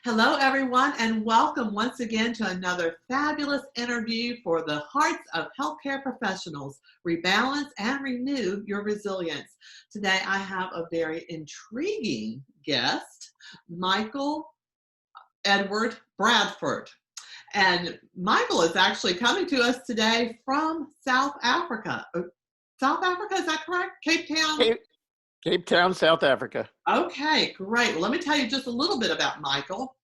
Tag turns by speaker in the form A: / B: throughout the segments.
A: Hello, everyone, and welcome once again to another fabulous interview for the hearts of healthcare professionals. Rebalance and renew your resilience. Today, I have a very intriguing guest, Michael Edward Bradford. And Michael is actually coming to us today from South Africa. South Africa, is that correct? Cape Town?
B: Cape Town, South Africa.
A: Okay, great. Well, let me tell you just a little bit about Michael.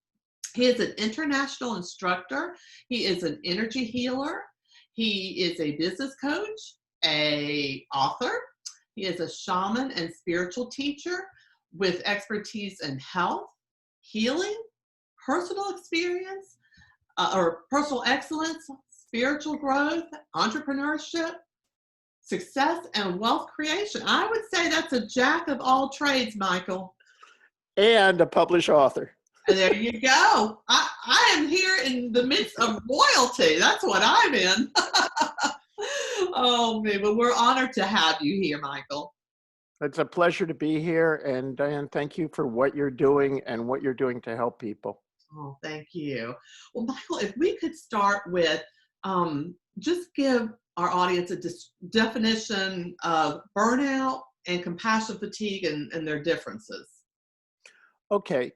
A: He is an international instructor. He is an energy healer. He is a business coach, a author. He is a shaman and spiritual teacher with expertise in health, healing, personal experience, or personal excellence, spiritual growth, entrepreneurship, success, and wealth creation. I would say that's a jack of all trades, Michael.
B: And a published author.
A: And there you go. I am here in the midst of royalty. That's what I'm in. Oh, man. But we're honored to have you here, Michael.
B: It's a pleasure to be here. And Diane, thank you for what you're doing and what you're doing to help people.
A: Oh, thank you. Well, Michael, if we could start with just give our audience a definition of burnout and compassion fatigue and their differences.
B: Okay.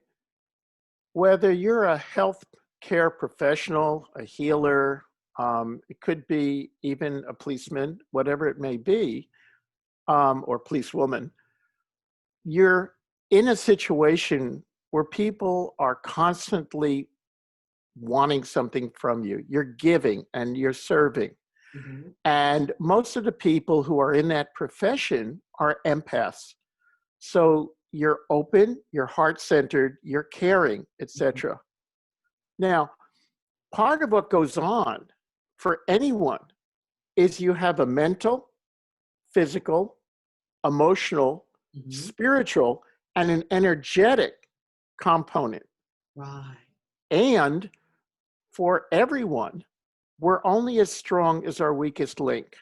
B: Whether you're a health care professional, a healer, it could be even a policeman, whatever it may be, or policewoman, you're in a situation where people are constantly wanting something from you. You're giving and you're serving. Mm-hmm. And most of the people who are in that profession are empaths. So you're open, you're heart-centered, you're caring, etc. Mm-hmm. Now, part of what goes on for anyone is you have a mental, physical, emotional, mm-hmm. spiritual, and an energetic component.
A: Right.
B: And for everyone, we're only as strong as our weakest link.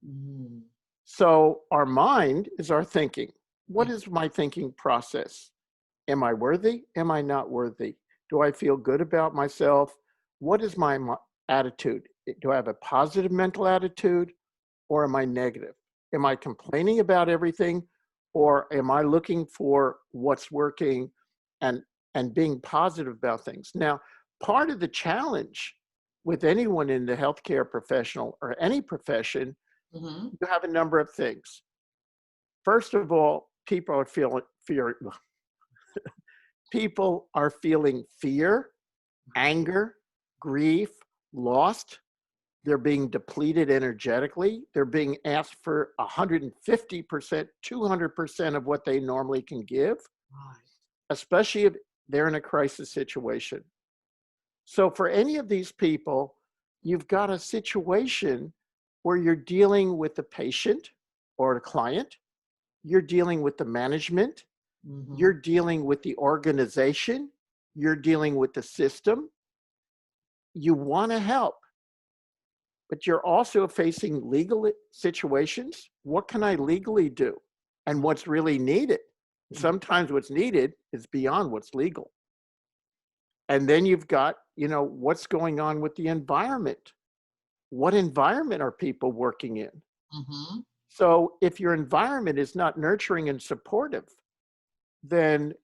B: Mm-hmm. So our mind is our thinking. What is my thinking process? Am I worthy? Am I not worthy? Do I feel good about myself? What is my attitude? Do I have a positive mental attitude or am I negative? Am I complaining about everything or am I looking for what's working and being positive about things? Now, part of the challenge with anyone in the healthcare professional or any profession, mm-hmm. you have a number of things. First of all, people are feeling fear. People are feeling fear, anger, grief, lost. They're being depleted energetically. They're being asked for 150%, 200% of what they normally can give, especially if they're in a crisis situation. So for any of these people, you've got a situation where you're dealing with the patient or the client. You're dealing with the management, mm-hmm. you're dealing with the organization, you're dealing with the system. You want to help, but you're also facing legal situations. What can I legally do? And what's really needed? Sometimes what's needed is beyond what's legal. And then you've got, what's going on with the environment. What environment are people working in? Mm-hmm. So if your environment is not nurturing and supportive, then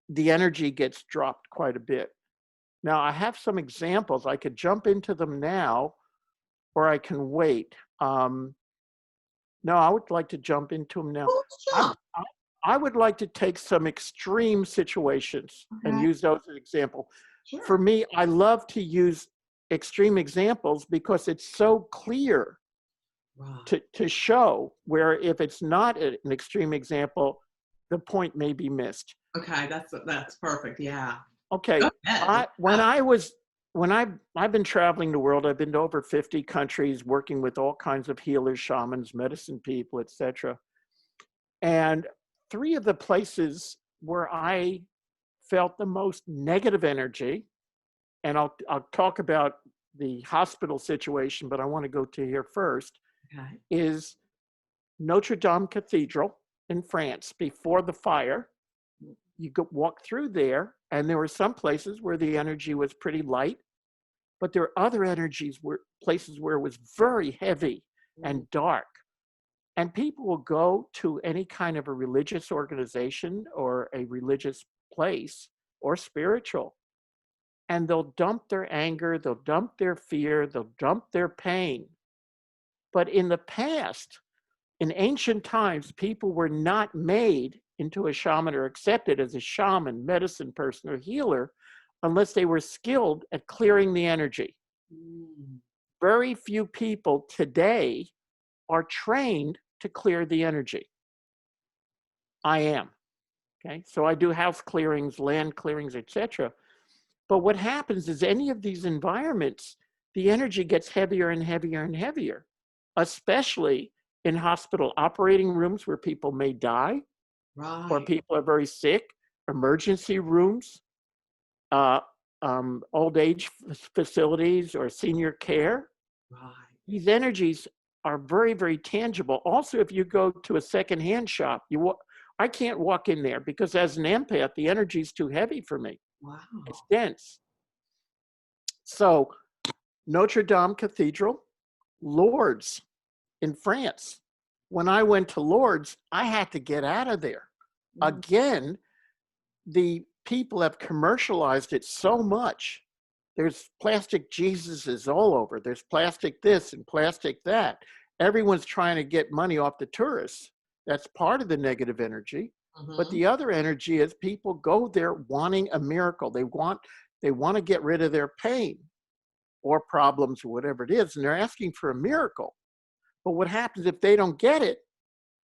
B: the energy gets dropped quite a bit. Now, I have some examples. I could jump into them now, or I can wait. No, I would like to jump into them now. I would like to take some extreme situations and use those as an example. Sure. For me, I love to use extreme examples because it's so clear. Right. To show where if it's not an extreme example, the point may be missed.
A: Okay, that's perfect. Yeah.
B: Okay. I've been traveling the world. I've been to over 50 countries, working with all kinds of healers, shamans, medicine people, etc. And 3 of the places where I felt the most negative energy, and I'll talk about the hospital situation, but I want to go to here first. Okay. Is Notre Dame Cathedral in France before the fire. you go walk through there, and there were some places where the energy was pretty light, but there are other energies where places where it was very heavy
A: Mm.
B: and dark. And people will go to any kind of a religious organization or a religious place or spiritual, and they'll dump their anger, they'll dump their fear, they'll dump their pain. But in the past, in ancient times, people were not made into a shaman or accepted as a shaman, medicine person, or healer unless they were skilled at clearing the energy.
A: Mm.
B: Very few people today are trained to clear the energy. I am. Okay, so I do house clearings, land clearings, etc. But what happens is any of these environments, the energy gets heavier and heavier and heavier, especially in hospital operating rooms where people may die or
A: Right.
B: people are very sick, emergency rooms, uh, old age facilities, or senior care.
A: Right.
B: These energies are very, very tangible. Also, if you go to a secondhand shop, I can't walk in there because as an empath, the energy is too heavy for me. It's
A: Wow.
B: dense. So Notre Dame Cathedral, Lourdes in France. When I went to Lourdes, I had to get out of there.
A: Mm.
B: Again, the people have commercialized it so much. There's plastic Jesuses all over. There's plastic this and plastic that. Everyone's trying to get money off the tourists. That's part of the negative energy. But
A: Mhm.
B: the other energy is people go there wanting a miracle. They want to get rid of their pain or problems or whatever it is, and they're asking for a miracle. But what happens if they don't get it?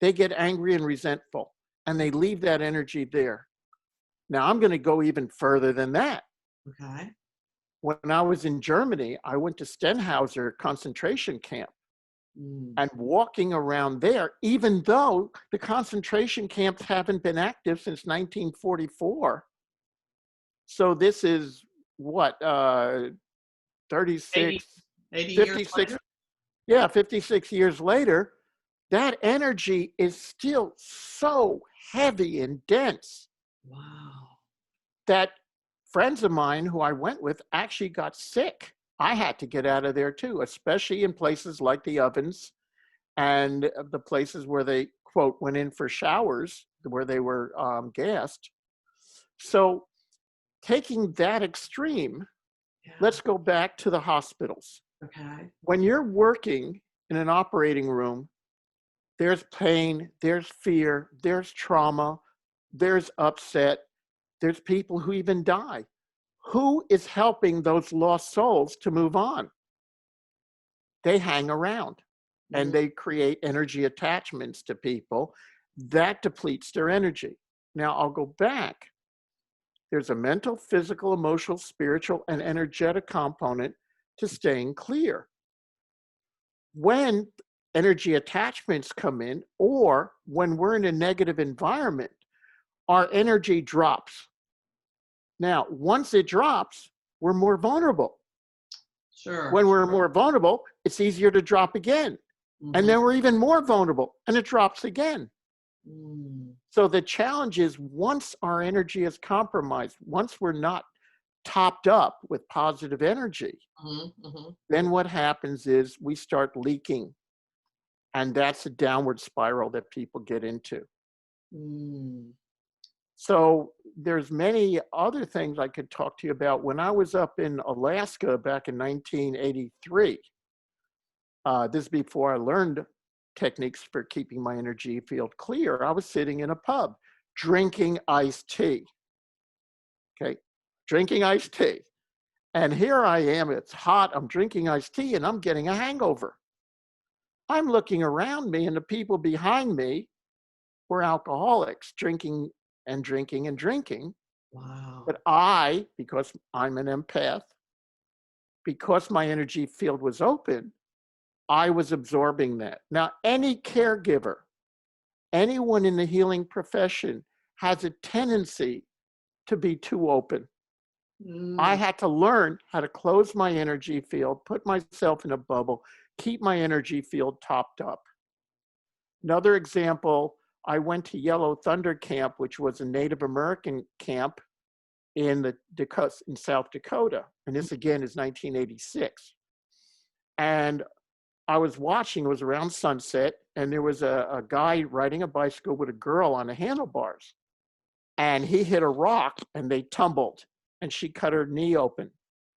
B: They get angry and resentful, and they leave that energy there. Now, I'm going to go even further than that.
A: Okay.
B: When I was in Germany, I went to Stenhauser concentration camp,
A: Mm.
B: and walking around there, even though the concentration camps haven't been active since 1944. So this is what,
A: 80,
B: 36,
A: 80 years
B: 56,
A: later?
B: yeah, 56 years later, that energy is still so heavy and dense
A: Wow.
B: that friends of mine who I went with actually got sick. I had to get out of there too, especially in places like the ovens and the places where they, quote, went in for showers, where they were gassed. So taking that extreme,
A: Yeah.
B: let's go back to the hospitals.
A: Okay.
B: When you're working in an operating room, there's pain, there's fear, there's trauma, there's upset, there's people who even die. Who is helping those lost souls to move on? They hang around and
A: Mm.
B: they create energy attachments to people. That depletes their energy. Now, I'll go back. There's a mental, physical, emotional, spiritual, and energetic component to staying clear. When energy attachments come in, or when we're in a negative environment, our energy drops. Now, once it drops, we're more vulnerable.
A: Sure.
B: When we're more vulnerable, it's easier to drop again. And
A: Mhm.
B: then we're even more vulnerable and it drops again.
A: Mm.
B: So the challenge is once our energy is compromised, once we're not topped up with positive energy,
A: Mhm. Mhm.
B: then what happens is we start leaking. And that's a downward spiral that people get into.
A: Mm.
B: So there's many other things I could talk to you about. When I was up in Alaska back in 1983, this is before I learned techniques for keeping my energy field clear. I was sitting in a pub drinking iced tea. Okay, drinking iced tea. And here I am, it's hot, I'm drinking iced tea, and I'm getting a hangover. I'm looking around me, and the people behind me were alcoholics, drinking and drinking and drinking.
A: Wow.
B: But I, because I'm an empath, because my energy field was open, I was absorbing that. Now, any caregiver, anyone in the healing profession has a tendency to be too open. I
A: Mm.
B: had to learn how to close my energy field, put myself in a bubble, keep my energy field topped up. Another example, I went to Yellow Thunder Camp, which was a Native American camp in in South Dakota. And this again is 1986. And I was watching, it was around sunset, and there was a guy riding a bicycle with a girl on the handlebars. And he hit a rock and they tumbled and she cut her knee open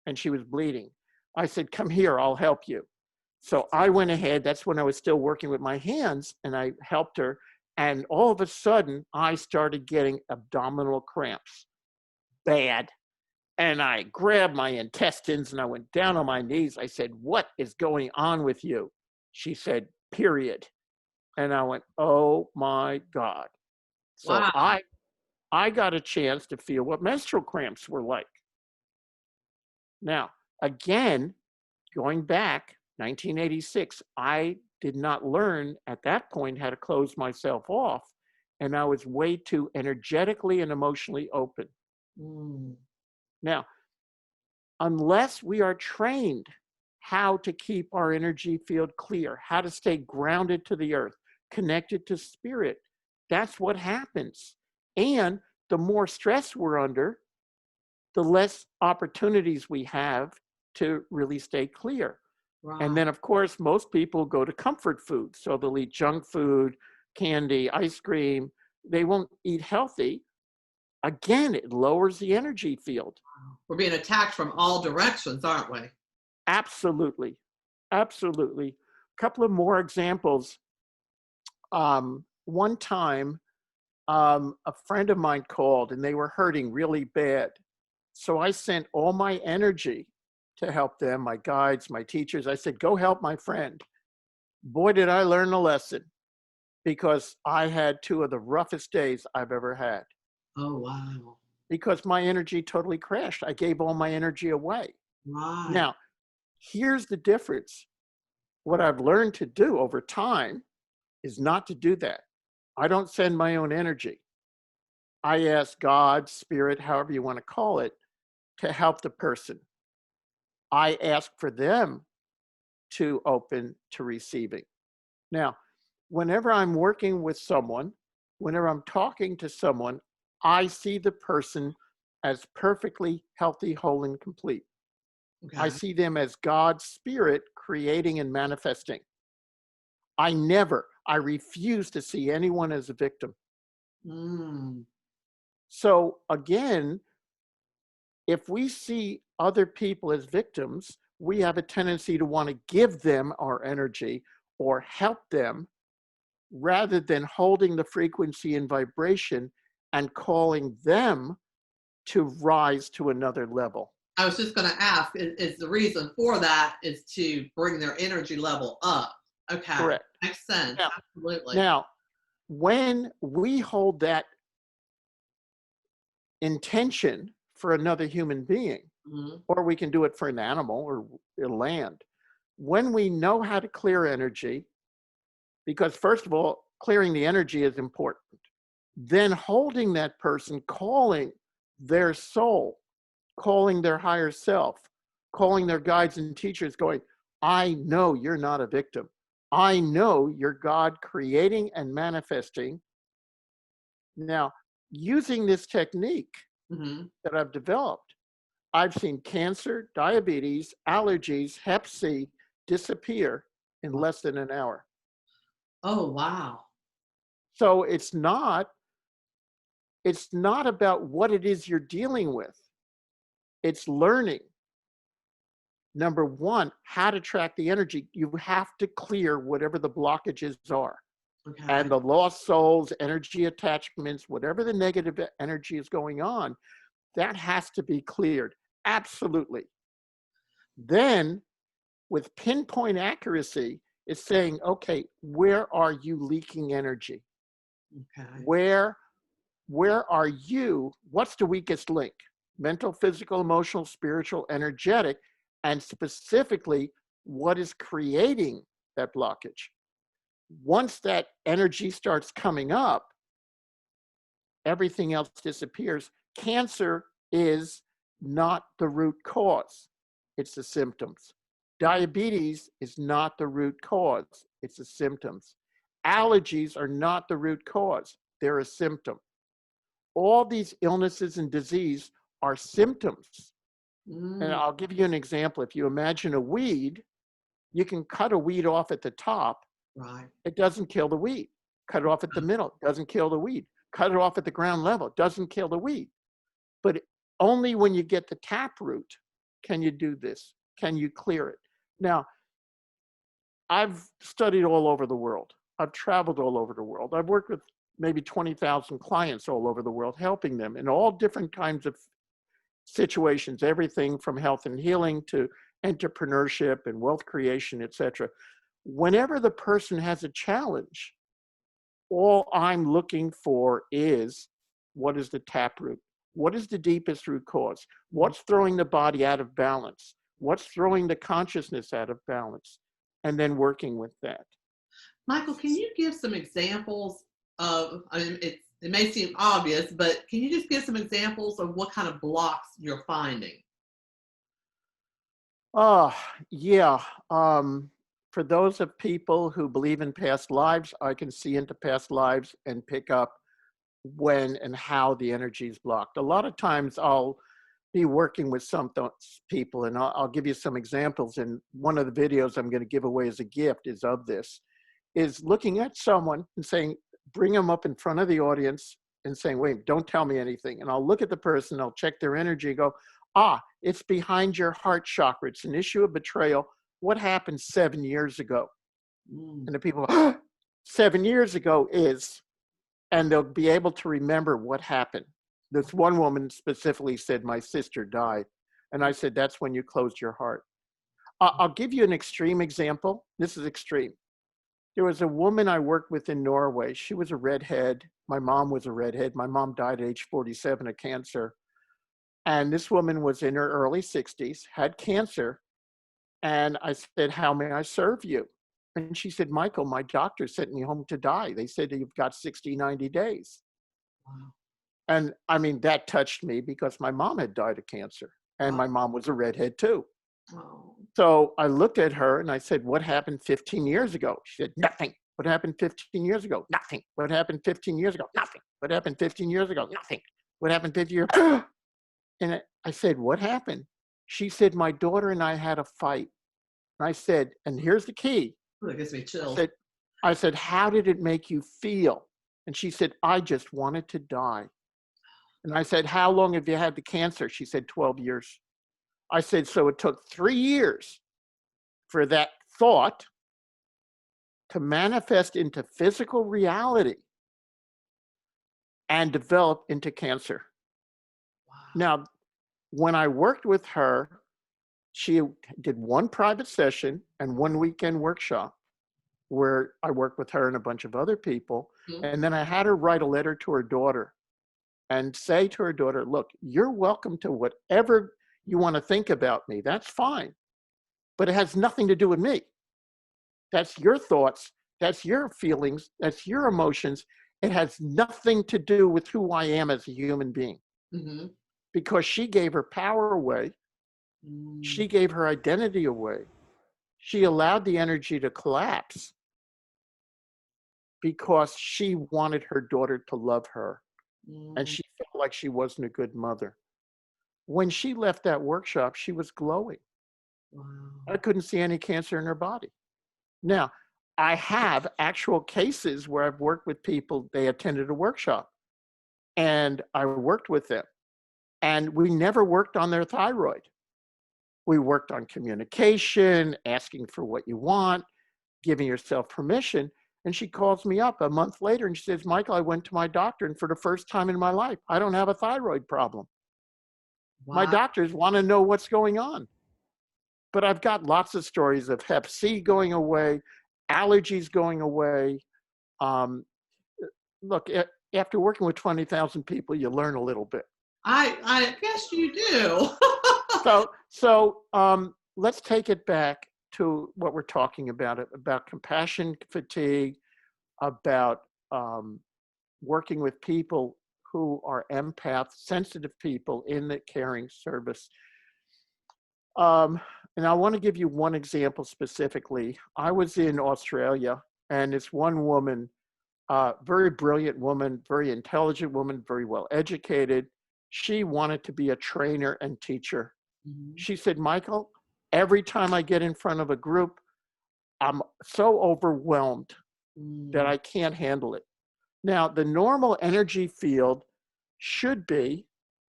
B: and she was bleeding. I said, come here, I'll help you. So I went ahead, that's when I was still working with my hands, and I helped her. And all of a sudden, I started getting abdominal cramps, bad. And I grabbed my intestines and I went down on my knees. I said, what is going on with you? She said, period. And I went, oh my God. So
A: Wow.
B: I got a chance to feel what menstrual cramps were like. Now, again, going back, 1986, I did not learn at that point how to close myself off, and I was way too energetically and emotionally open.
A: Mm.
B: Now, unless we are trained how to keep our energy field clear, how to stay grounded to the earth, connected to spirit, that's what happens. And the more stress we're under, the less opportunities we have to really stay clear.
A: Wow.
B: And then, of course, most people go to comfort food. So they'll eat junk food, candy, ice cream. They won't eat healthy. Again, it lowers the energy field.
A: We're being attacked from all directions, aren't we?
B: Absolutely. Absolutely. A couple of more examples. One time, a friend of mine called and they were hurting really bad. So I sent all my energy to help them, my guides, my teachers. I said, go help my friend. Boy, did I learn a lesson, because I had two of the roughest days I've ever had.
A: Oh, wow.
B: Because my energy totally crashed. I gave all my energy away.
A: Right.
B: Now, here's the difference. What I've learned to do over time is not to do that. I don't send my own energy. I ask God, spirit, however you want to call it, to help the person. I ask for them to open to receiving. Now, whenever I'm working with someone, whenever I'm talking to someone, I see the person as perfectly healthy, whole, and complete.
A: Okay.
B: I see them as God's spirit creating and manifesting. I refuse to see anyone as a victim.
A: Mm.
B: So again, if we see other people as victims, we have a tendency to want to give them our energy or help them, rather than holding the frequency and vibration and calling them to rise to another level.
A: I was just going to ask, is the reason for that is to bring their energy level up? Okay.
B: Correct.
A: Makes sense.
B: Now,
A: Absolutely.
B: now, when we hold that intention for another human being,
A: Mm-hmm.
B: or we can do it for an animal or a land, when we know how to clear energy, because first of all, clearing the energy is important, then holding that person, calling their soul, calling their higher self, calling their guides and teachers, going, I know you're not a victim. I know you're God creating and manifesting. Now, using this technique
A: Mm-hmm.
B: that I've developed, I've seen cancer, diabetes, allergies, Hep C disappear in less than an hour.
A: Oh, wow.
B: So it's not about what it is you're dealing with. It's learning. Number one, how to track the energy. You have to clear whatever the blockages are.
A: Okay.
B: And the lost souls, energy attachments, whatever the negative energy is going on, that has to be cleared. Absolutely. Then, with pinpoint accuracy, it's saying, okay, where are you leaking energy?
A: Okay.
B: Where are you? What's the weakest link? Mental, physical, emotional, spiritual, energetic, and specifically, what is creating that blockage? Once that energy starts coming up, everything else disappears. Cancer is not the root cause, it's the symptoms. Diabetes is not the root cause, it's the symptoms. Allergies are not the root cause. They're a symptom. All these illnesses and disease are symptoms. And
A: Mm,
B: I'll give you an example. If you imagine a weed, you can cut a weed off at the top.
A: right.
B: It doesn't kill the weed. Cut it off at the middle. Doesn't kill the weed. Cut it off at the ground level. Doesn't kill the weed. But only when you get the tap root can you do this. Can you clear it? Now, I've studied all over the world. I've traveled all over the world. I've worked with maybe 20,000 clients all over the world, helping them in all different kinds of situations, everything from health and healing to entrepreneurship and wealth creation, etc. Whenever the person has a challenge, all I'm looking for is, what is the taproot? What is the deepest root cause? What's throwing the body out of balance? What's throwing the consciousness out of balance? And then working with that.
A: Michael, can you give some examples of, I mean, it may seem obvious, but can you just give some examples of what kind of blocks you're finding?
B: Oh, yeah. For those of people who believe in past lives, I can see into past lives and pick up when and how the energy is blocked. A lot of times I'll be working with some people, and I'll give you some examples. And one of the videos I'm going to give away as a gift is of this, is looking at someone and saying, bring them up in front of the audience and saying, wait, don't tell me anything. And I'll look at the person, I'll check their energy and go, it's behind your heart chakra. It's an issue of betrayal. What happened 7 years ago?
A: Mm,
B: And the people, 7 years ago is, and they'll be able to remember what happened. This one woman specifically said, my sister died. And I said, that's when you closed your heart. I'll give you an extreme example. This is extreme. There was a woman I worked with in Norway. She was a redhead. My mom was a redhead. My mom died at age 47 of cancer. And this woman was in her early 60s, had cancer. And I said, how may I serve you? And she said, Michael, my doctor sent me home to die. They said you've got 60, 90 days.
A: wow.
B: And I mean, that touched me because my mom had died of cancer and
A: Wow.
B: my mom was a redhead too.
A: Oh,
B: So I looked at her and I said, what happened 15 years ago? She said, nothing. What happened 15 years ago? Nothing. What happened 15 years ago? Nothing. What happened 15 years ago? Nothing. What happened 50 years ago? And I said, what happened? She said, my daughter and I had a fight. And I said, and here's the key.
A: that gives me
B: I
A: chills.
B: said, how did it make you feel? And she said, I just wanted to die. And I said, how long have you had the cancer? She said, 12 years. I said, so it took 3 years for that thought to manifest into physical reality and develop into cancer.
A: Wow.
B: Now, when I worked with her, she did one private session and one weekend workshop where I worked with her and a bunch of other people.
A: Mhm.
B: And then I had her write a letter to her daughter and say to her daughter, look, you're welcome to whatever you want to think about me. That's fine. But it has nothing to do with me. That's your thoughts. That's your feelings. That's your emotions. It has nothing to do with who I am as a human being.
A: Mhm.
B: Because she gave her power away.
A: Mm,
B: She gave her identity away. She allowed the energy to collapse because she wanted her daughter to love her. And
A: mm,
B: she felt like she wasn't a good mother. When she left that workshop, she was glowing. I
A: wow.
B: couldn't see any cancer in her body. Now, I have actual cases where I've worked with people, they attended a workshop and I worked with them and we never worked on their thyroid. We worked on communication, asking for what you want, giving yourself permission. And she calls me up a month later and she says, Michael, I went to my doctor and for the first time in my life, I don't have a thyroid problem. My
A: Wow.
B: doctors want to know what's going on. But I've got lots of stories of Hep C going away, allergies going away. Um, Look, after working with 20,000 people, you learn a little bit.
A: I guess you do.
B: So let's take it back to what we're talking about compassion fatigue, about working with people who are empaths, sensitive people in the caring service. And I want to give you one example specifically. I was in Australia and this one woman, very brilliant woman, very intelligent woman, very well educated. She wanted to be a trainer and teacher.
A: Mhm.
B: She said, Michael, every time I get in front of a group, I'm so overwhelmed that
A: Mm.
B: I can't handle it. Now, the normal energy field should be,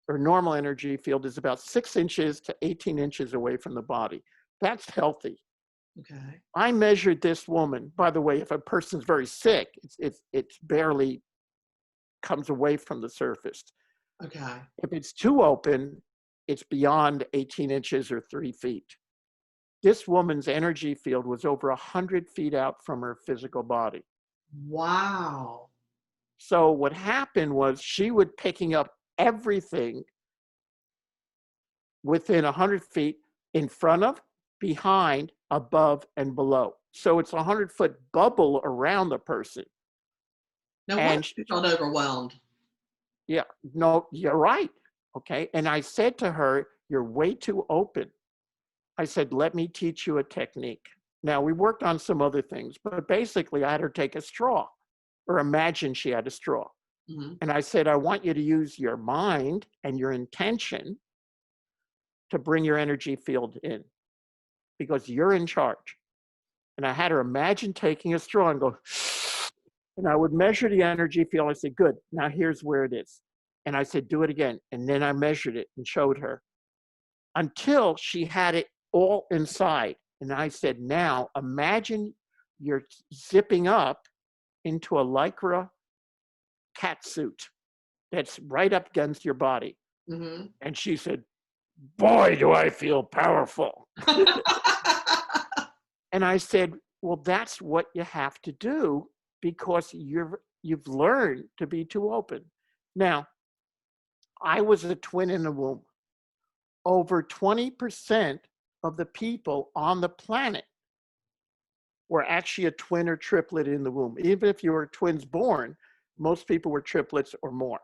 B: or normal energy field is about 6 inches to 18 inches away from the body. That's healthy.
A: Okay.
B: I measured this woman, by the way, if a person's very sick, it's barely comes away from the surface.
A: Okay.
B: If it's too open, it's beyond 18 inches or 3 feet. This woman's energy field was over 100 feet out from her physical body.
A: Wow.
B: So what happened was she would picking up everything within 100 feet in front of, behind, above, and below. So it's a 100-foot bubble around the person.
A: No wonder
B: And
A: you felt overwhelmed.
B: yeah, no, you're right. Okay. And I said to her, you're way too open. I said, let me teach you a technique. Now, we worked on some other things, but basically, I had her take a straw or imagine she had a straw.
A: Mhm.
B: And I said, I want you to use your mind and your intention to bring your energy field in because you're in charge. And I had her imagine taking a straw and go, and I would measure the energy field. I said, good, now here's where it is. And I said, do it again. And then I measured it and showed her until she had it all inside. And I said, now imagine you're zipping up into a Lycra cat suit that's right up against your body.
A: Mhm.
B: And she said, boy, do I feel powerful. And I said, well, that's what you have to do because you've learned to be too open. Now, I was a twin in the womb. Over 20% of the people on the planet were actually a twin or triplet in the womb. Even if you were twins born, most people were triplets or more.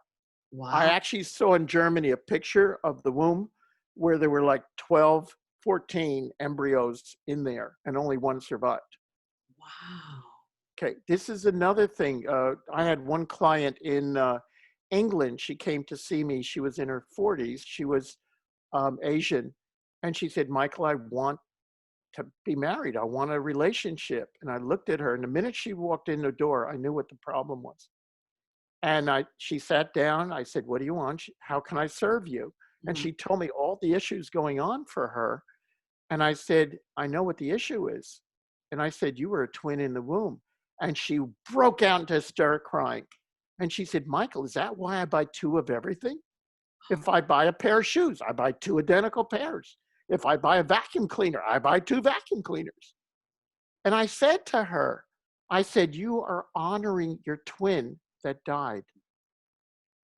B: I
A: Wow.
B: actually saw in Germany a picture of the womb where there were like 12, 14 embryos in there and only one survived.
A: Wow.
B: Okay, this is another thing. I had one client in England. She came to see me. She was in her 40s. She was Asian. And she said, Michael, I want to be married. I want a relationship. And I looked at her, and the minute she walked in the door, I knew what the problem was. And she sat down. I said, what do you want? How can I serve you? And
A: Mhm.
B: she told me all the issues going on for her. And I said, I know what the issue is. And I said, you were a twin in the womb. And she broke out into hysteric crying. And she said, Michael, is that why I buy two of everything? If I buy a pair of shoes, I buy two identical pairs. If I buy a vacuum cleaner, I buy two vacuum cleaners. And I said to her, I said, you are honoring your twin that died.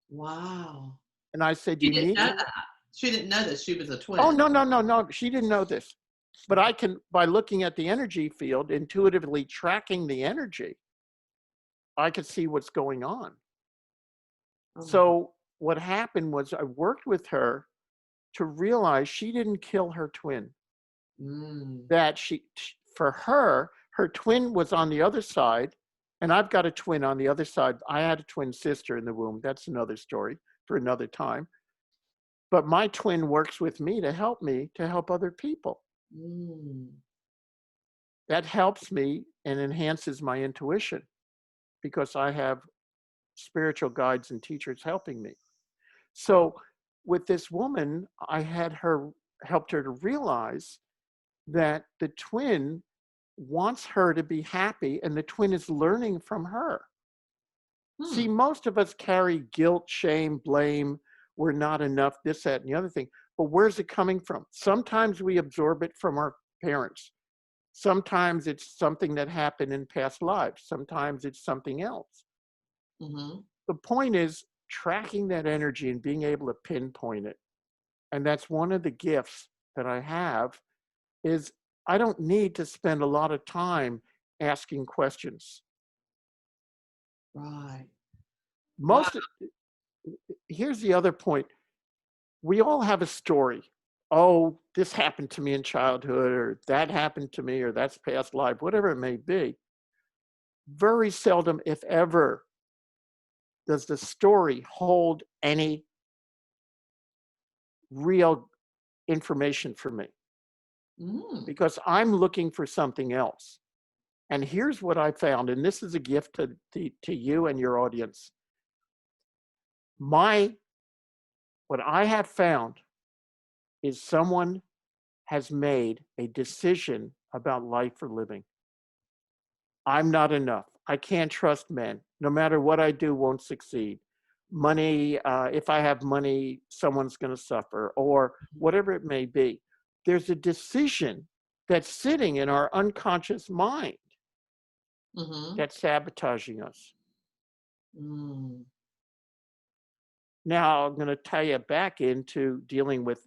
A: Wow.
B: And I said,
A: She
B: you
A: didn't
B: need
A: know
B: to,
A: that. She didn't know that she was a
B: oh,
A: twin.
B: no, no, no, no. She didn't know this. But I can, by looking at the energy field, intuitively tracking the energy, I could see what's going on.
A: Oh my God.
B: So what happened was I worked with her to realize she didn't kill her twin.
A: Mm.
B: That for her twin was on the other side, and I've got a twin on the other side. I had a twin sister in the womb. That's another story for another time. But my twin works with me to help other people.
A: Mm.
B: That helps me and enhances my intuition because I have spiritual guides and teachers helping me. So with this woman, I had her helped her to realize that the twin wants her to be happy and the twin is learning from her. See,
A: Hmm.
B: most of us carry guilt, shame, blame. We're not enough, this, that, and the other thing. But where's it coming from? Sometimes we absorb it from our parents. Sometimes it's something that happened in past lives. Sometimes it's something else.
A: Mm-hmm.
B: The point is tracking that energy and being able to pinpoint it. And that's one of the gifts that I have is I don't need to spend a lot of time asking questions.
A: Right. Wow.
B: Most, here's the other point. We all have a story. Oh, this happened to me in childhood, or that happened to me, or that's past life, whatever it may be. very seldom, if ever, does the story hold any real information for me
A: Mm.
B: because I'm looking for something else. And here's what I found, and this is a gift to you and your audience. What I have found is someone has made a decision about life or living. I'm not enough. I can't trust men. No matter what I do, won't succeed. Money, if I have money, someone's going to suffer, or whatever it may be. There's a decision that's sitting in our unconscious mind
A: Mm-hmm.
B: that's sabotaging us.
A: Mm.
B: Now, I'm going to tie you back into dealing with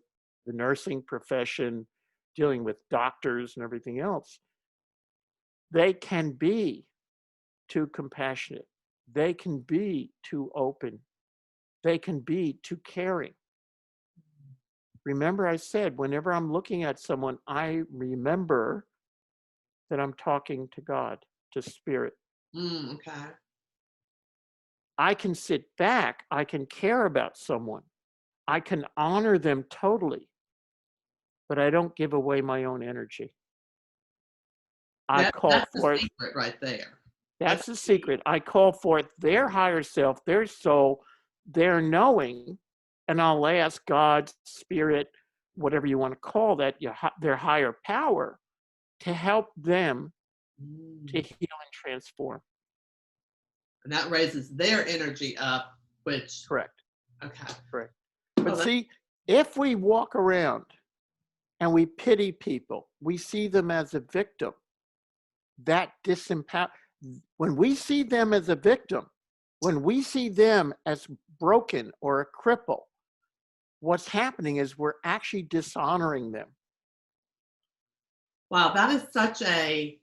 B: the nursing profession, dealing with doctors and everything else. They can be too compassionate. They can be too open. They can be too caring. Remember, I said, whenever I'm looking at someone, I remember that I'm talking to God, to spirit.
A: Okay.
B: I can sit back. I can care about someone. I can honor them totally, but I don't give away my own energy. I call
A: That's the
B: forth,
A: secret right there. That's
B: that's the
A: key.
B: secret. I call forth their higher self, their soul, their knowing, and I'll ask God, spirit, whatever you want to call that, their higher power, to help them to
A: Mm.
B: heal and transform.
A: And that raises their energy up, which,
B: Correct.
A: okay.
B: Correct.
A: Oh,
B: But
A: that's,
B: see, if we walk around and we pity people, we see them as a victim, that disempower. When we see them as a victim, when we see them as broken or a cripple, what's happening is we're actually dishonoring them.
A: wow, that is such a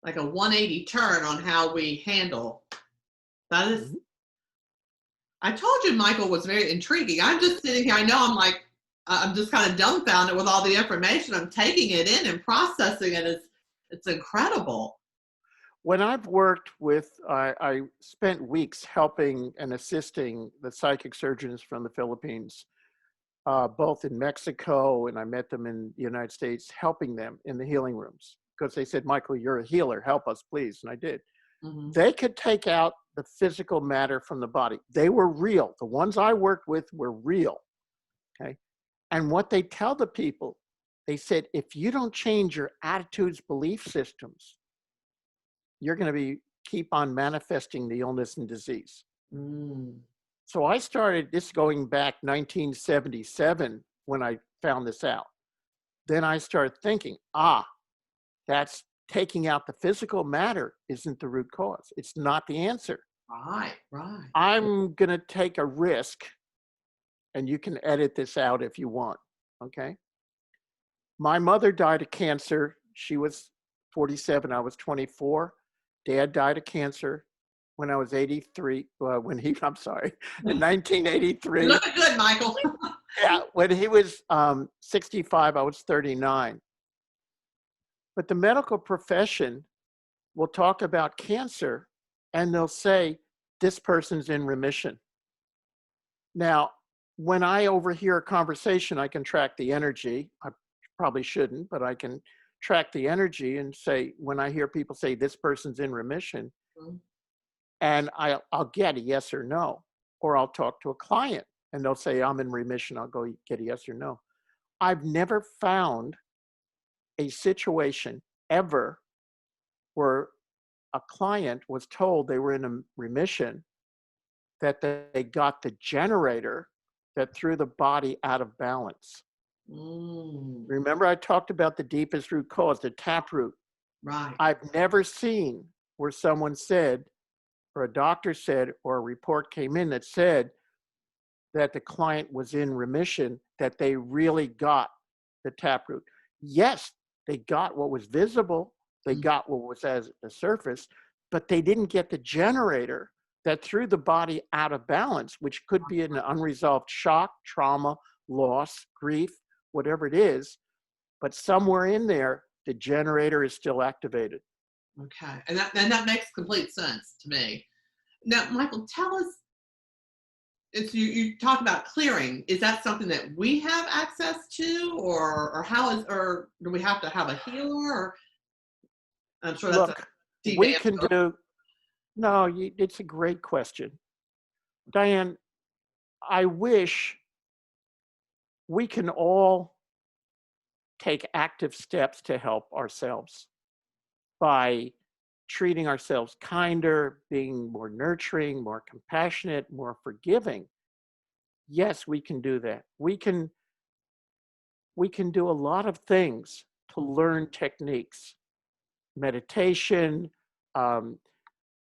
A: like a 180 turn on how we handle. That is,
B: Mhm.
A: I told you Michael was very intriguing. I'm just sitting here, I know I'm like, I'm just kind of dumbfounded with all the information. I'm taking it in and processing it. It's incredible.
B: When I've worked with, I spent weeks helping and assisting the psychic surgeons from the Philippines, both in Mexico, and I met them in the United States, helping them in the healing rooms because they said, Michael, you're a healer, help us, please. And I did.
A: Mm-hmm.
B: They could take out the physical matter from the body. They were real. The ones I worked with were real. Okay. And what they tell the people, they said, if you don't change your attitudes, belief systems, you're going to be keep on manifesting the illness and disease.
A: Mm.
B: So I started this going back 1977 when I found this out. Then I started thinking, that's taking out the physical matter isn't the root cause. It's not the answer.
A: Right, right.
B: I'm going to take a risk, and you can edit this out if you want. Okay. My mother died of cancer. She was 47. I was 24. Dad died of cancer when I was 83. I'm sorry, in
A: You're
B: 1983.
A: looking good, Michael.
B: Yeah, when he was 65, I was 39. But the medical profession will talk about cancer and they'll say, this person's in remission. Now, when I overhear a conversation, I can track the energy. I probably shouldn't, but I can track the energy and say, when I hear people say this person's in remission, and I'll get a yes or no, or I'll talk to a client and they'll say, I'm in remission. I'll go get a yes or no. I've never found a situation ever where a client was told they were in a remission that they got the generator that threw the body out of balance.
A: Mm.
B: Remember, I talked about the deepest root cause, the taproot.
A: Right.
B: I've never seen where someone said, or a doctor said, or a report came in that said that the client was in remission, that they really got the taproot. Yes, they got what was visible, they got what was as the surface, but they didn't get the generator that threw the body out of balance, which could be an unresolved shock, trauma, loss, grief, whatever it is. But somewhere in there, the generator is still activated.
A: Okay. And that makes complete sense to me. Now, Michael, tell us, it's you talk about clearing. Is that something that we have access to, or how is, or do we have to have a healer? Or I'm sure that's a
B: Look,
A: deep
B: we can
A: answer.
B: do, no, it's a great question. Diane, I wish we can all take active steps to help ourselves by treating ourselves kinder, being more nurturing, more compassionate, more forgiving. Yes, we can do that. We can do a lot of things to learn techniques, meditation. Um,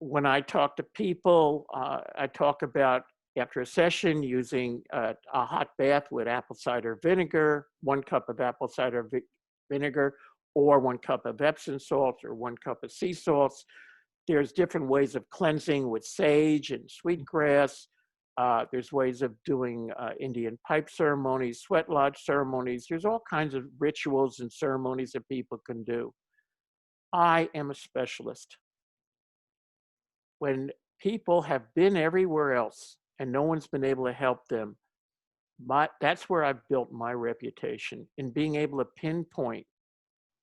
B: when I talk to people, I talk about after a session using a hot bath with apple cider vinegar, 1 cup of apple cider vinegar, or 1 cup of Epsom salts, or 1 cup of sea salts. There's different ways of cleansing with sage and sweetgrass. There's ways of doing Indian pipe ceremonies, sweat lodge ceremonies. There's all kinds of rituals and ceremonies that people can do. I am a specialist. When people have been everywhere else and no one's been able to help them, that's where I've built my reputation, in being able to pinpoint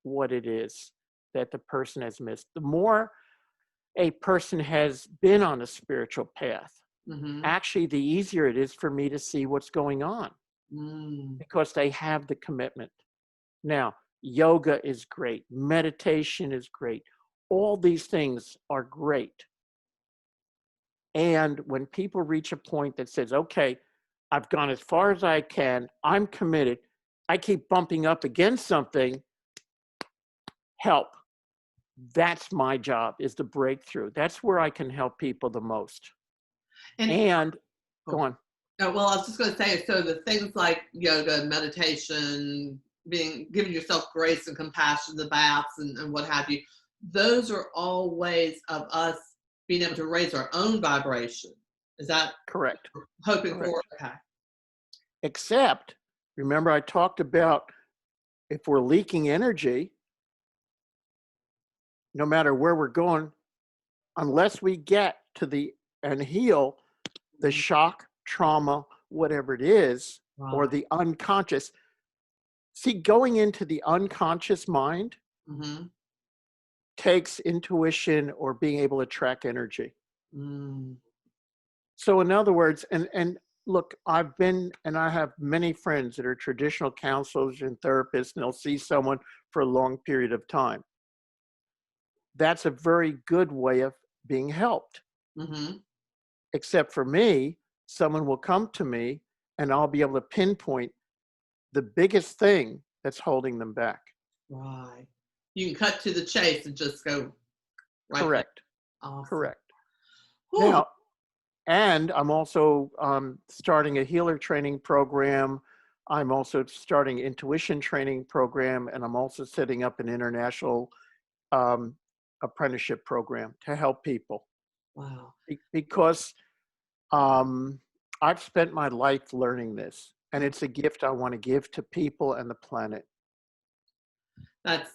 B: what it is that the person has missed. The more a person has been on a spiritual path,
A: Mm-hmm.
B: actually, the easier it is for me to see what's going on,
A: Mm.
B: because they have the commitment. Now, yoga is great, meditation is great. All these things are great. And when people reach a point that says, okay, I've gone as far as I can, I'm committed, I keep bumping up against something, help. That's my job, is the breakthrough. That's where I can help people the most.
A: And
B: And go
A: oh,
B: on.
A: well, I was just going to say, so the things like yoga, meditation, giving yourself grace and compassion, the baths and what have you, those are all ways of us being able to raise our own vibration. Is that
B: Correct.
A: hoping for?
B: Correct.
A: Okay.
B: Except, remember I talked about, if we're leaking energy, no matter where we're going, unless we get to the and heal the shock, trauma, whatever it is, or
A: Right.
B: the unconscious. See, going into the unconscious mind
A: Mm-hmm.
B: takes intuition or being able to track energy.
A: Mm.
B: So in other words, and look, I've been, and I have many friends that are traditional counselors and therapists, and they'll see someone for a long period of time. That's a very good way of being helped.
A: Mm-hmm.
B: Except for me, someone will come to me and I'll be able to pinpoint the biggest thing that's holding them back.
A: Right. You can cut to the chase and just go right there.
B: Correct.
A: Awesome.
B: Correct.
A: Whew.
B: Now, and I'm also starting a healer training program. I'm also starting intuition training program, and I'm also setting up an international um, apprenticeship program to help people.
A: Wow.
B: Because I've spent my life learning this, and it's a gift I want to give to people and the planet.
A: That's,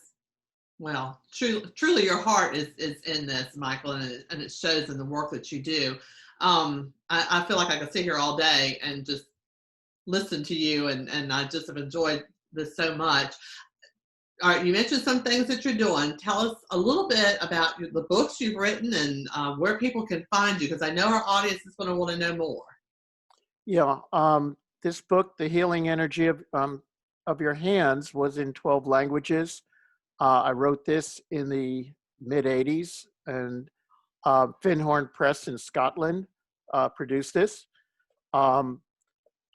A: well, truly your heart is in this, Michael, and it shows in the work that you do. I feel like I could sit here all day and just listen to you, and I just have enjoyed this so much. All right, you mentioned some things that you're doing. Tell us a little bit about the books you've written and where people can find you, because I know our audience is going to want to know more.
B: Yeah, this book, The Healing Energy of Your Hands, was in 12 languages. I wrote this in the mid 80s, and Finhorn Press in Scotland produced this. Um,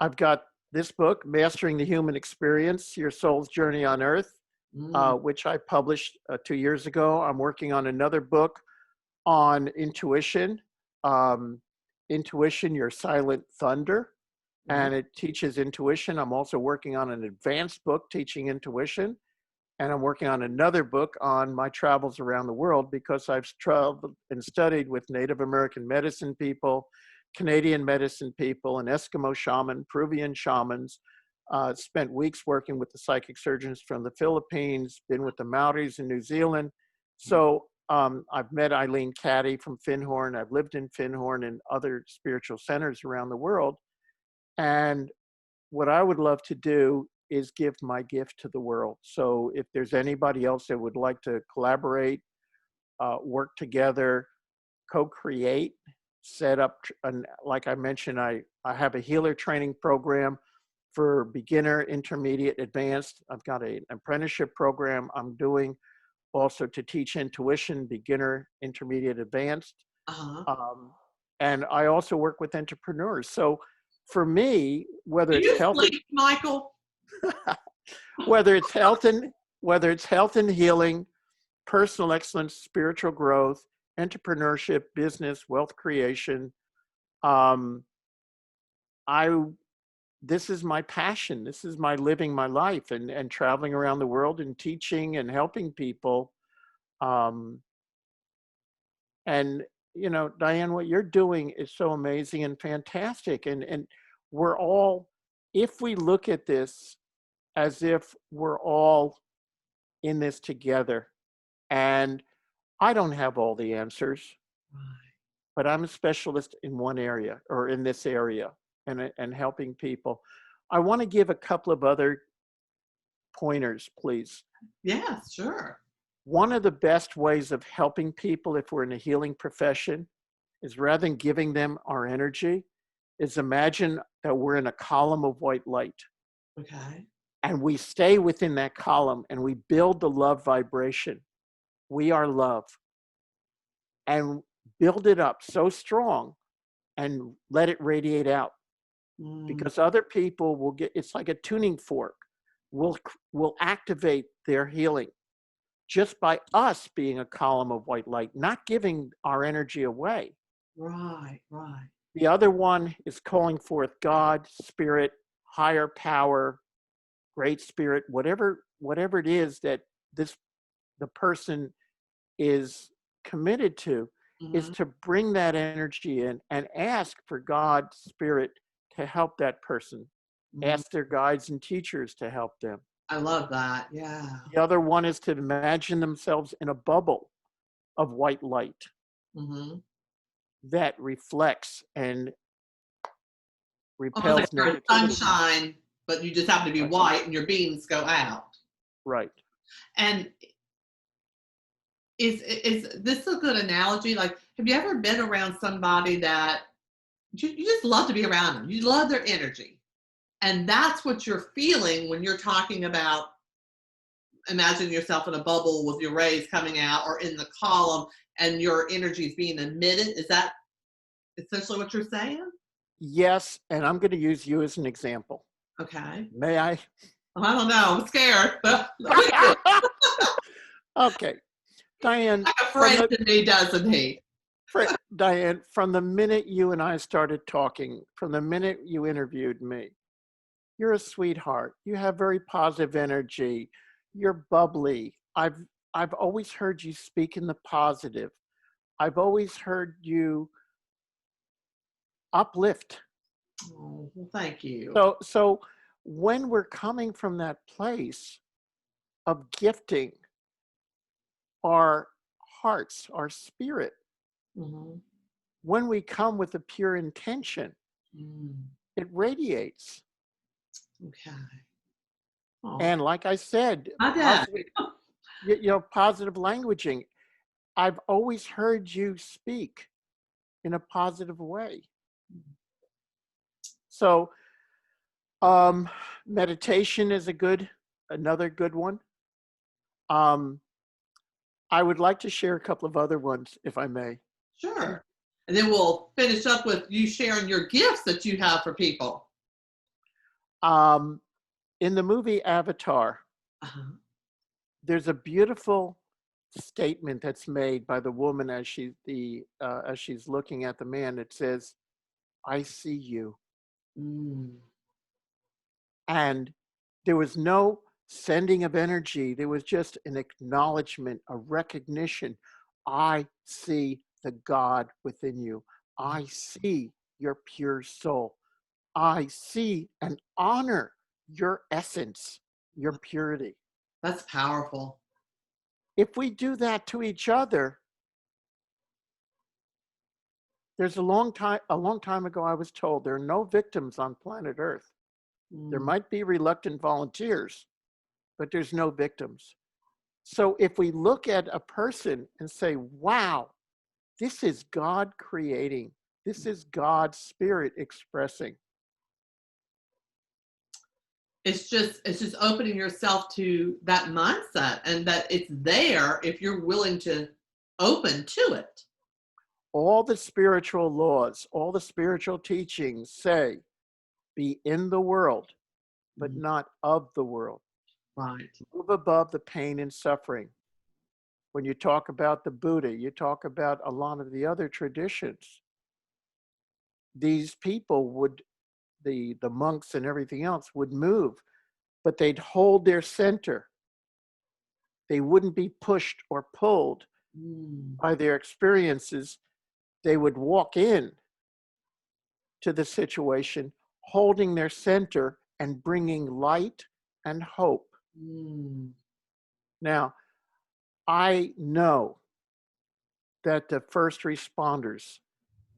B: I've got this book, Mastering the Human Experience, Your Soul's Journey on Earth,
A: Mm,
B: which I published 2 years ago. I'm working on another book on intuition, um, Intuition, Your Silent Thunder,
A: mm,
B: and it teaches intuition. I'm also working on an advanced book teaching intuition, and I'm working on another book on my travels around the world, because I've traveled and studied with Native American medicine people, Canadian medicine people, and Eskimo shaman, Peruvian shamans. Spent weeks working with the psychic surgeons from the Philippines, been with the Maoris in New Zealand. So I've met Eileen Caddy from Finhorn. I've lived in Finhorn and other spiritual centers around the world. And what I would love to do is give my gift to the world. So if there's anybody else that would like to collaborate, work together, co-create, set up, and like I mentioned, I have a healer training program for beginner, intermediate, advanced. I've got an apprenticeship program I'm doing also to teach intuition, beginner, intermediate, advanced.
A: Uh-huh.
B: Um, and I also work with entrepreneurs. So for me,
A: Do you sleep, Michael?
B: whether it's health and healing, personal excellence, spiritual growth, entrepreneurship, business, wealth creation, um, I this is my passion. This is my living my life and traveling around the world and teaching and helping people. Um, and you know, Diane, what you're doing is so amazing and fantastic. And we're all, if we look at this as if we're all in this together, and I don't have all the answers, but I'm a specialist in one area or in this area and helping people. I want to give a couple of other pointers, please.
A: Yes, sure.
B: One of the best ways of helping people if we're in a healing profession is rather than giving them our energy, is imagine that we're in a column of white light.
A: Okay.
B: And we stay within that column and we build the love vibration. We are love. And build it up so strong and let it radiate out. Because other people will get, it's like a tuning fork, will activate their healing just by us being a column of white light, not giving our energy away.
A: Right, right.
B: The other one is calling forth God, spirit, higher power, great spirit, whatever it is that the person is committed to, is
A: Mm-hmm.
B: to bring that energy in and ask for God, spirit, to help that person.
A: Mm-hmm.
B: Ask their guides and teachers to help them.
A: I love that. Yeah.
B: The other one is to imagine themselves in a bubble of white light
A: Mm-hmm.
B: that reflects and
A: Almost like
B: repels
A: you're in
B: negativity.
A: sunshine, but you just happen to be
B: Right.
A: white and your beams go out.
B: Right.
A: And is this a good analogy? Like, have you ever been around somebody that you just love to be around them? You love their energy. And that's what you're feeling when you're talking about imagine yourself in a bubble with your rays coming out or in the column and your energy is being emitted. Is that essentially what you're saying?
B: Yes, and I'm going to use you as an example.
A: Okay.
B: May I?
A: Well, I don't know. I'm scared. Please.
B: Okay. Diane,
A: Like a friend to me, doesn't he?
B: Diane, from the minute you and I started talking, from the minute you interviewed me, you're a sweetheart. You have very positive energy. You're bubbly. I've always heard you speak in the positive. I've always heard you uplift.
A: Oh, well, thank you.
B: So when we're coming from that place of gifting our hearts, our spirit,
A: Mm-hmm.
B: when we come with a pure intention, it radiates.
A: Okay. Oh,
B: And like I said,
A: my dad.
B: positive, positive languaging. I've always heard you speak in a positive way. So meditation is another good one. Um, I would like to share a couple of other ones, if I may.
A: Sure. And then we'll finish up with you sharing your gifts that you have for people.
B: In the movie Avatar,
A: Uh-huh.
B: there's a beautiful statement that's made by the woman as she's looking at the man. It says, "I see you,"
A: Mm.
B: and there was no sending of energy. There was just an acknowledgement, a recognition. I see the God within you. I see your pure soul. I see and honor your essence, your purity.
A: That's powerful.
B: if we do that to each other, there's a long time ago, I was told there are no victims on planet Earth. There
A: Mm.
B: might be reluctant volunteers, but there's no victims. So if we look at a person and say, wow, this is God creating, this is God's spirit expressing.
A: It's just opening yourself to that mindset, and that it's there if you're willing to open to it.
B: All the spiritual laws, all the spiritual teachings say, be in the world, but
A: Mm.
B: not of the world.
A: Right.
B: Move above the pain and suffering. When you talk about the Buddha, you talk about a lot of the other traditions. These people would, the monks and everything else would move, but they'd hold their center. They wouldn't be pushed or pulled
A: Mm.
B: by their experiences. They would walk in to the situation, holding their center and bringing light and hope.
A: Mm.
B: Now, I know that the first responders,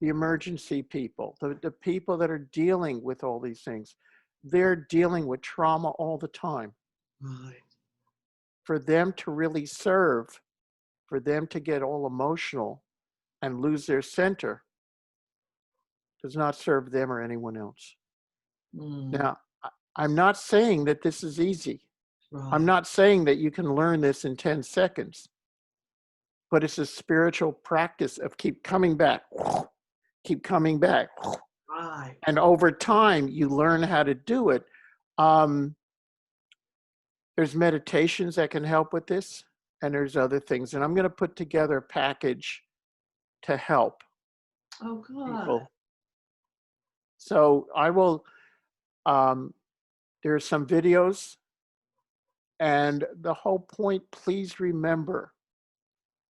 B: the emergency people, the people that are dealing with all these things, they're dealing with trauma all the time.
A: Right.
B: For them to really serve, for them to get all emotional and lose their center, does not serve them or anyone else.
A: Mm.
B: Now, I'm not saying that this is easy. I'm
A: Right.
B: not saying that you can learn this in 10 seconds, but it's a spiritual practice of keep coming back, keep coming back.
A: Right.
B: And over time, you learn how to do it. There's meditations that can help with this, and there's other things. And I'm going to put together a package to help
A: Oh, good.
B: people. So I will, there's some videos. And the whole point, please remember,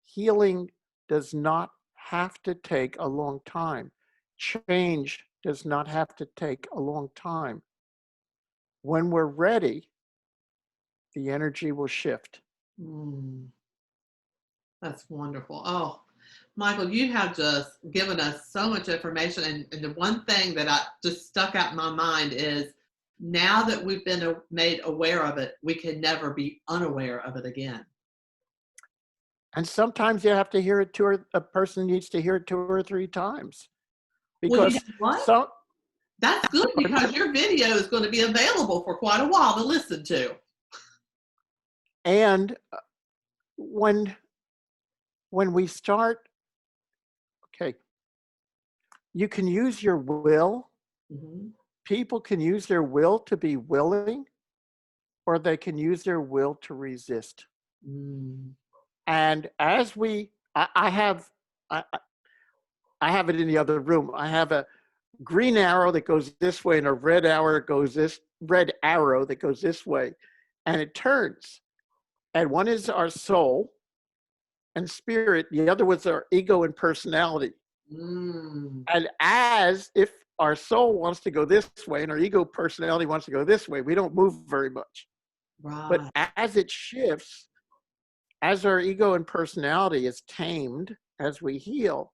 B: healing does not have to take a long time. Change does not have to take a long time. When we're ready, the energy will shift.
A: Mm. That's wonderful. Oh, Michael, you have just given us so much information. And the one thing that I just stuck out in my mind is, now that we've been made aware of it, we can never be unaware of it again.
B: And sometimes you have to hear it a person needs to hear it 2 or 3 times.
A: Well, you know
B: Because
A: what?
B: some,
A: That's good, because your video is going to be available for quite a while to listen to.
B: and when we start, okay, you can use your will.
A: Hmm.
B: People can use their will to be willing, or they can use their will to resist.
A: Mm.
B: And as I have, I have it in the other room. I have a green arrow that goes this way and a red arrow that goes this way, and it turns. And one is our soul and spirit. The other was our ego and personality.
A: Mm.
B: And as if our soul wants to go this way and our ego personality wants to go this way, we don't move very much. But
A: Right.
B: as it shifts, as our ego and personality is tamed, as we heal,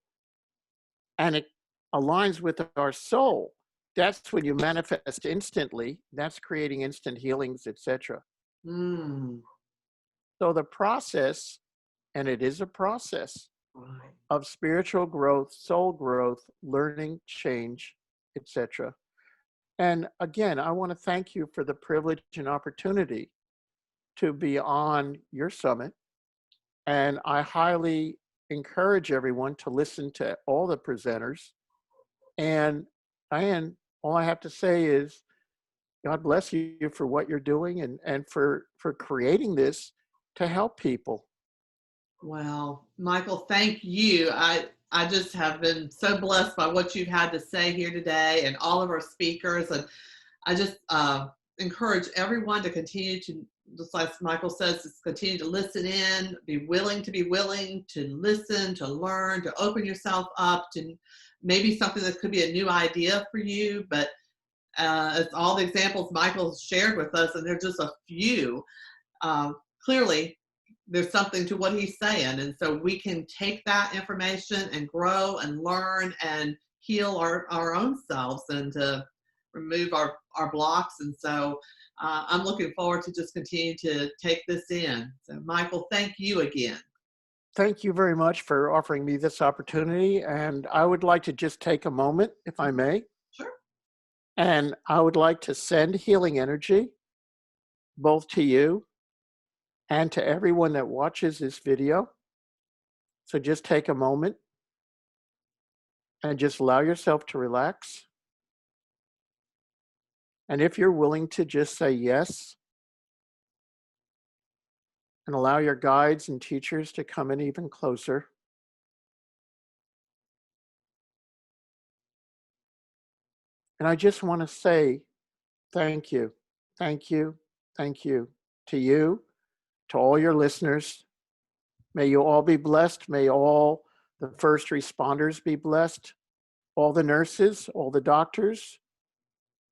B: and it aligns with our soul, that's when you manifest instantly. That's creating instant healings, etc.
A: Mm.
B: So the process, and it is a process
A: Right.
B: of spiritual growth, soul growth, learning, change, etc. And again, I want to thank you for the privilege and opportunity to be on your summit. And I highly encourage everyone to listen to all the presenters. And Diane, all I have to say is God bless you for what you're doing, and for creating this to help people.
A: Well, Michael, thank you. I just have been so blessed by what you've had to say here today, and all of our speakers. And I just encourage everyone to continue to, just like Michael says, just continue to listen in, be willing to listen, to learn, to open yourself up to maybe something that could be a new idea for you. But it's all the examples Michael shared with us, and they're just a few. Clearly, there's something to what he's saying. And so we can take that information and grow and learn and heal our own selves and to remove our blocks. And so I'm looking forward to just continue to take this in. So, Michael, thank you again.
B: Thank you very much for offering me this opportunity. And I would like to just take a moment, if I may,
A: Sure.
B: and I would like to send healing energy both to you and to everyone that watches this video. So just take a moment and just allow yourself to relax. And if you're willing to just say yes and allow your guides and teachers to come in even closer. And I just want to say thank you, thank you, thank you to you, to all your listeners. May you all be blessed. May all the first responders be blessed, all the nurses, all the doctors,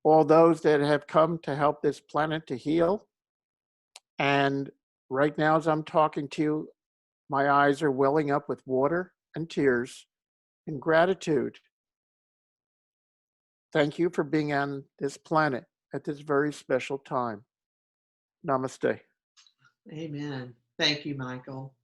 B: all those that have come to help this planet to heal. And right now, as I'm talking to you, my eyes are welling up with water and tears in gratitude. Thank you for being on this planet at this very special time. Namaste.
A: Amen. Thank you, Michael.